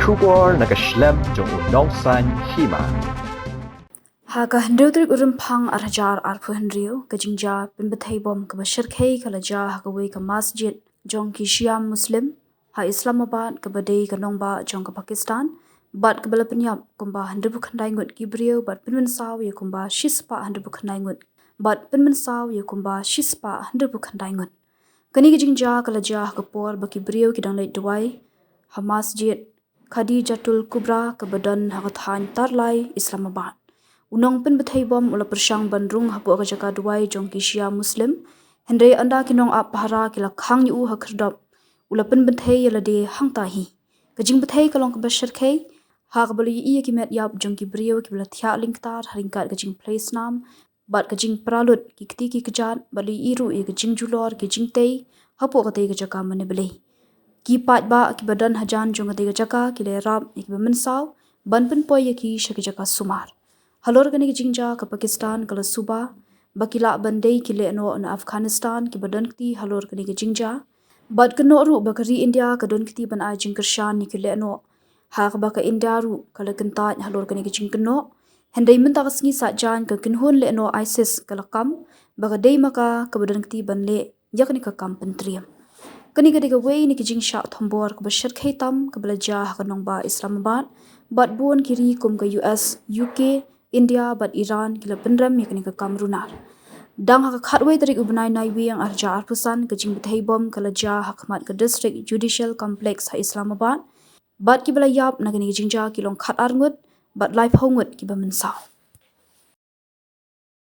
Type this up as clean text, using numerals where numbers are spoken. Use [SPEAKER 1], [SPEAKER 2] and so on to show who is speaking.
[SPEAKER 1] Shubor nakaslem jong unongsan Hima.
[SPEAKER 2] Haka hendutrik urimpang arhajar arpu Riew ke Jingpynbthei bom ke Bashirkhei kalaja hakawei ke masjid jong ki Syiam Muslim ha Islamabad ke badai ke nongba jong ke Pakistan bat ke bala penyap kumba hendubu khandai ngut ki Riew bat Mynsaw ya kumba shispa hendubu khandai ngut bat Mynsaw ya kumba shispa hendubu khandai ngut kani ke jingja kalaja hakapor baki Riew ki danglai duai ha masjid Khadijatul Kubra ke badan hakathan tarlai Islamabad Unong Pynbthei bom ula persyang bandrung hapu aga Jaka duai jong ki Syiam Muslim hendai anda kinong ap pahara kila Kheiñduh hakerdop ula Pynbthei yala de hang tahi ke Jingpynbthei kalong ke Bashirkhei ha ke bali iya ki met yap jong ki Riew ki bala thya lingtar haringkat ke jing place nam bat ke jing pralut ki keti ki kejat bali iru i ke jing julor ki Jingtei hapu ke ke Jaka mane Blei ki pat ba ki badan hajan jong ke Jaka ki le rap ki Mynsaw ban pen poi ki shaki Jaka sumar Halor kani jingja ke Pakistan kala Suba bakila bandai kile no na Afghanistan ki badan kti halor kani jingja bad keno ru bakari India ka don kti ban a jingkershan ni kile no ha ka baka India ru kala kentat halor kani jingkeno hendai minta kasngi sa jan ka kinhun le no ISIS kala kam baka dei maka ka badan kti ban le yakni ka kam pentriam kani ka wei ni jingsha thombor ka Bashirkhei tam ka balaja ka nongba Islamabad bat buon kiri kum ka US UK India bat Iran kila penram yakni ke Kamrunar. Dang haka khatway tarik ubnai naiwi yang arja arpusan ke Jingpynbthei bom kalaja hakmat ke District Judicial Complex ha Islamabad. Bat ki bala yap nagani jingja kilong khat arngut bat life hongut ki Mynsaw.